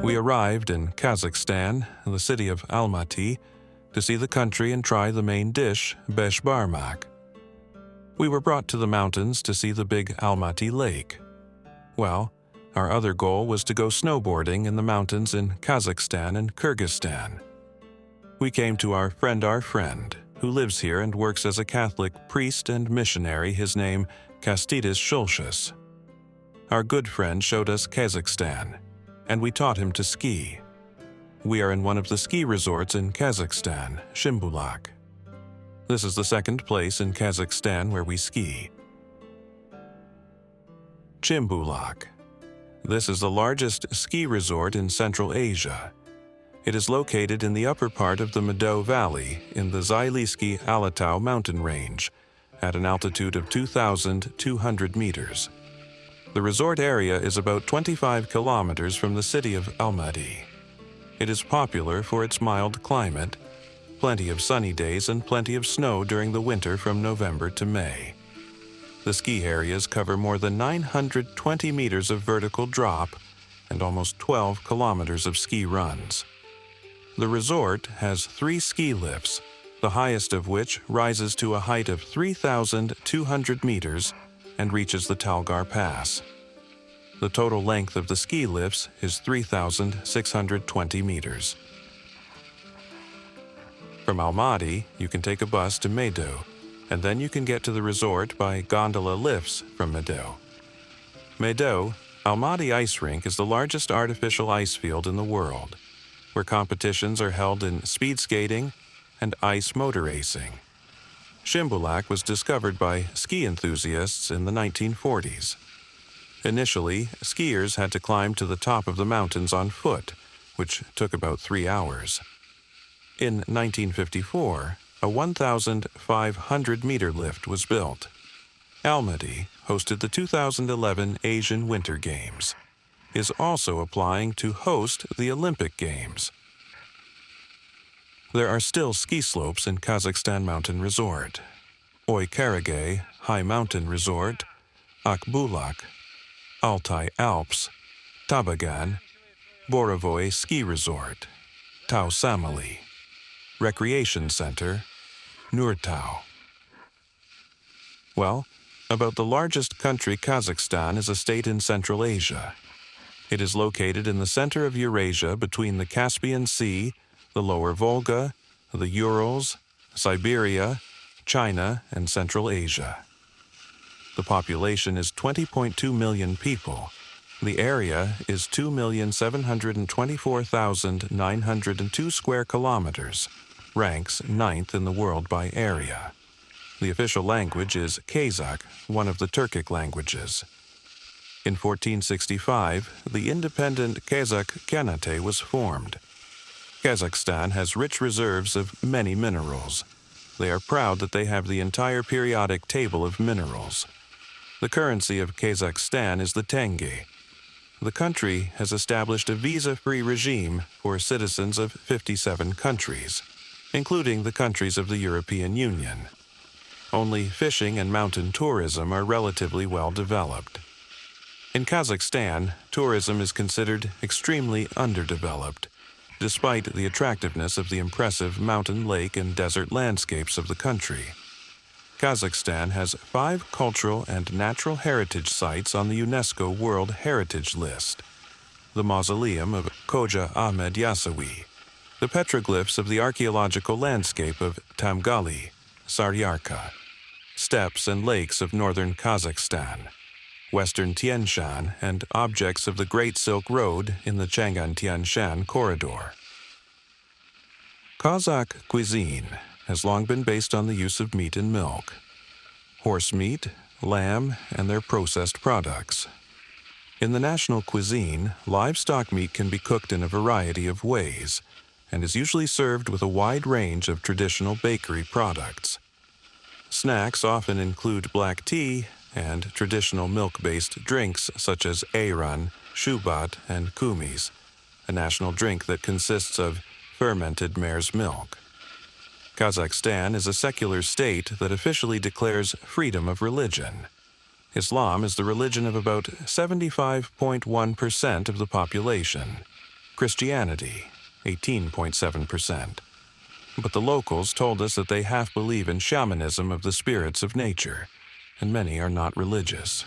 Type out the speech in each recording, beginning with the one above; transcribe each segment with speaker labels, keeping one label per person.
Speaker 1: We arrived in Kazakhstan, in the city of Almaty, to see the country and try the main dish, beshbarmak. We were brought to the mountains to see the big Almaty Lake. Well, our other goal was to go snowboarding in the mountains in Kazakhstan and Kyrgyzstan. We came to our friend, who lives here and works as a Catholic priest and missionary, his name Kastidis Shulshus. Our good friend showed us Kazakhstan, and we taught him to ski. We are in one of the ski resorts in Kazakhstan, Shimbulak. This is the second place in Kazakhstan where we ski. Shimbulak. This is the largest ski resort in Central Asia. It is located in the upper part of the Meadow Valley in the Zailisky Alatau mountain range at an altitude of 2,200 meters. The resort area is about 25 kilometers from the city of Almaty. It is popular for its mild climate, plenty of sunny days and plenty of snow during the winter from November to May. The ski areas cover more than 920 meters of vertical drop and almost 12 kilometers of ski runs. The resort has 3 ski lifts, the highest of which rises to a height of 3,200 meters and reaches the Talgar Pass. The total length of the ski lifts is 3,620 meters. From Almaty, you can take a bus to Meadow, and then you can get to the resort by gondola lifts from Meadow. Meadow, Almaty Ice Rink is the largest artificial ice field in the world, where competitions are held in speed skating and ice motor racing. Shimbulak was discovered by ski enthusiasts in the 1940s. Initially, skiers had to climb to the top of the mountains on foot, which took about 3 hours. In 1954, a 1,500-meter lift was built. Almaty hosted the 2011 Asian Winter Games, is also applying to host the Olympic Games. There are still ski slopes in Kazakhstan Mountain Resort, Oy-Karagay High Mountain Resort, Akbulak, Altai Alps, Tabagan, Borovoy Ski Resort, Tau Samali, Recreation Center, Nurtau. Well, about the largest country, Kazakhstan is a state in Central Asia. It is located in the center of Eurasia between the Caspian Sea, the Lower Volga, the Urals, Siberia, China, and Central Asia. The population is 20.2 million people. The area is 2,724,902 square kilometers, ranks 9th in the world by area. The official language is Kazakh, one of the Turkic languages. In 1465, the independent Kazakh Khanate was formed. Kazakhstan has rich reserves of many minerals. They are proud that they have the entire periodic table of minerals. The currency of Kazakhstan is the tenge. The country has established a visa-free regime for citizens of 57 countries, including the countries of the European Union. Only fishing and mountain tourism are relatively well developed. In Kazakhstan, tourism is considered extremely underdeveloped, despite the attractiveness of the impressive mountain, lake, and desert landscapes of the country. Kazakhstan has 5 cultural and natural heritage sites on the UNESCO World Heritage List: the mausoleum of Khoja Ahmed Yasawi, the petroglyphs of the archaeological landscape of Tamgali, Saryarka, steppes and lakes of northern Kazakhstan, western Tian Shan, and objects of the Great Silk Road in the Chang'an-Tian Shan corridor. Kazakh cuisine has long been based on the use of meat and milk, horse meat, lamb, and their processed products. In the national cuisine, livestock meat can be cooked in a variety of ways and is usually served with a wide range of traditional bakery products. Snacks often include black tea and traditional milk-based drinks such as ayran, shubat, and kumis, a national drink that consists of fermented mare's milk. Kazakhstan is a secular state that officially declares freedom of religion. Islam is the religion of about 75.1% of the population. Christianity, 18.7%. But the locals told us that they half believe in shamanism of the spirits of nature, and many are not religious.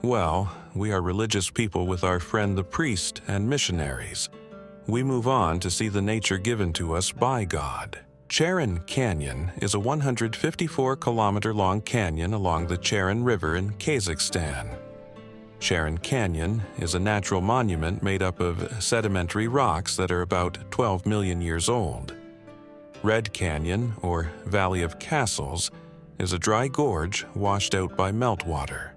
Speaker 1: Well, we are religious people with our friend the priest and missionaries. We move on to see the nature given to us by God. Charin Canyon is a 154-kilometer-long canyon along the Charin River in Kazakhstan. Charin Canyon is a natural monument made up of sedimentary rocks that are about 12 million years old. Red Canyon, or Valley of Castles, is a dry gorge washed out by meltwater.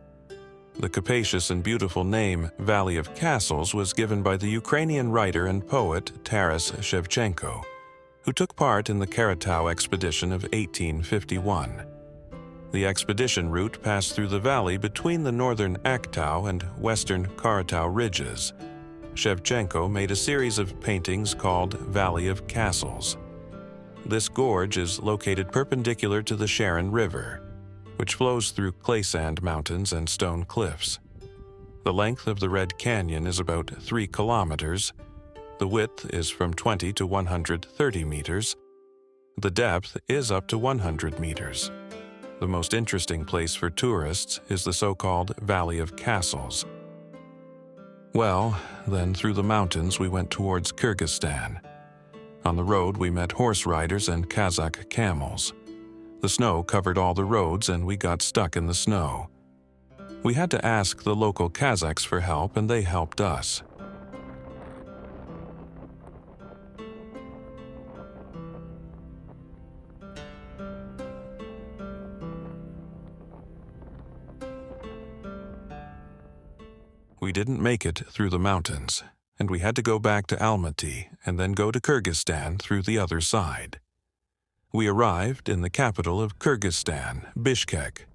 Speaker 1: The capacious and beautiful name Valley of Castles was given by the Ukrainian writer and poet Taras Shevchenko, who took part in the Karakol expedition of 1851. The expedition route passed through the valley between the northern Aktau and western Karakol ridges. Shevchenko made a series of paintings called Valley of Castles. This gorge is located perpendicular to the Charin River, which flows through clay sand mountains and stone cliffs. The length of the Red Canyon is about 3 kilometers. The width is from 20 to 130 meters. The depth is up to 100 meters. The most interesting place for tourists is the so-called Valley of Castles. Well, then through the mountains we went towards Kyrgyzstan. On the road we met horse riders and Kazakh camels. The snow covered all the roads and we got stuck in the snow. We had to ask the local Kazakhs for help and they helped us. We didn't make it through the mountains, and we had to go back to Almaty and then go to Kyrgyzstan through the other side. We arrived in the capital of Kyrgyzstan, Bishkek.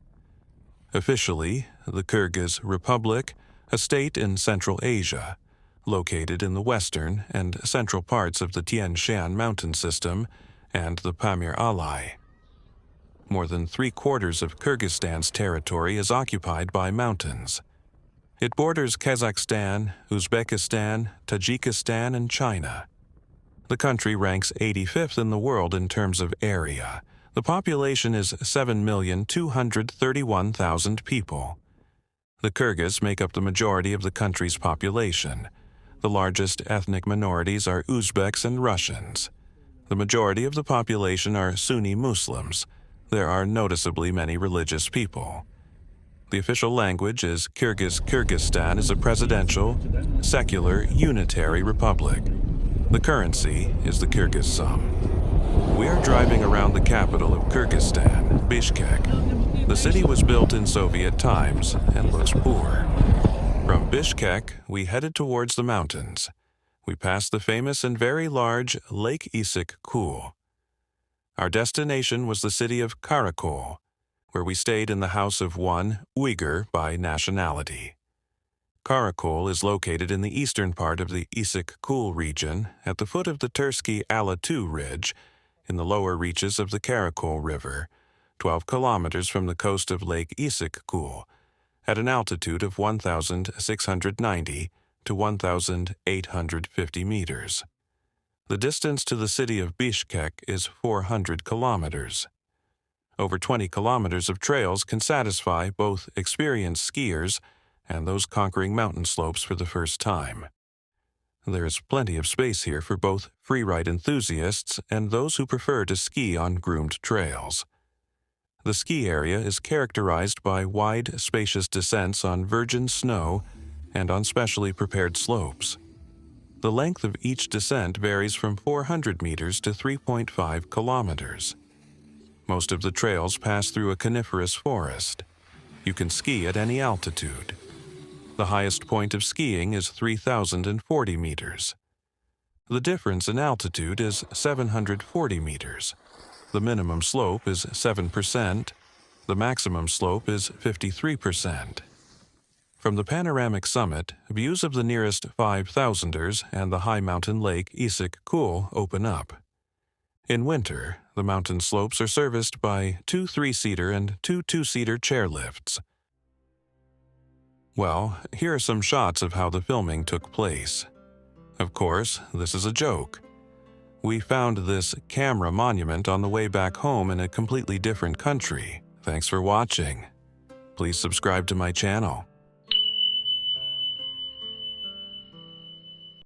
Speaker 1: Officially, the Kyrgyz Republic, a state in Central Asia, located in the western and central parts of the Tian Shan mountain system and the Pamir Alai. More than 3/4 of Kyrgyzstan's territory is occupied by mountains. It borders Kazakhstan, Uzbekistan, Tajikistan, and China. The country ranks 85th in the world in terms of area. The population is 7,231,000 people. The Kyrgyz make up the majority of the country's population. The largest ethnic minorities are Uzbeks and Russians. The majority of the population are Sunni Muslims. There are noticeably many religious people. The official language is Kyrgyz. Kyrgyzstan is a presidential, secular, unitary republic. The currency is the Kyrgyz sum. We are driving around the capital of Kyrgyzstan, Bishkek. The city was built in Soviet times and looks poor. From Bishkek, we headed towards the mountains. We passed the famous and very large Lake Issyk-Kul. Our destination was the city of Karakol, where we stayed in the house of one Uyghur by nationality. Karakol is located in the eastern part of the Issyk-Kul region at the foot of the Tersky Alatu Ridge in the lower reaches of the Karakol River, 12 kilometers from the coast of Lake Issyk-Kul, at an altitude of 1,690 to 1,850 meters. The distance to the city of Bishkek is 400 kilometers. Over 20 kilometers of trails can satisfy both experienced skiers and those conquering mountain slopes for the first time. There is plenty of space here for both freeride enthusiasts and those who prefer to ski on groomed trails. The ski area is characterized by wide, spacious descents on virgin snow and on specially prepared slopes. The length of each descent varies from 400 meters to 3.5 kilometers. Most of the trails pass through a coniferous forest. You can ski at any altitude. The highest point of skiing is 3,040 meters. The difference in altitude is 740 meters. The minimum slope is 7%. The maximum slope is 53%. From the panoramic summit, views of the nearest 5,000ers and the high mountain lake Issyk Kul open up. In winter, the mountain slopes are serviced by 2 3-seater and 2 2-seater chairlifts. Well, here are some shots of how the filming took place. Of course, this is a joke. We found this camera monument on the way back home in a completely different country. Thanks for watching. Please subscribe to my channel.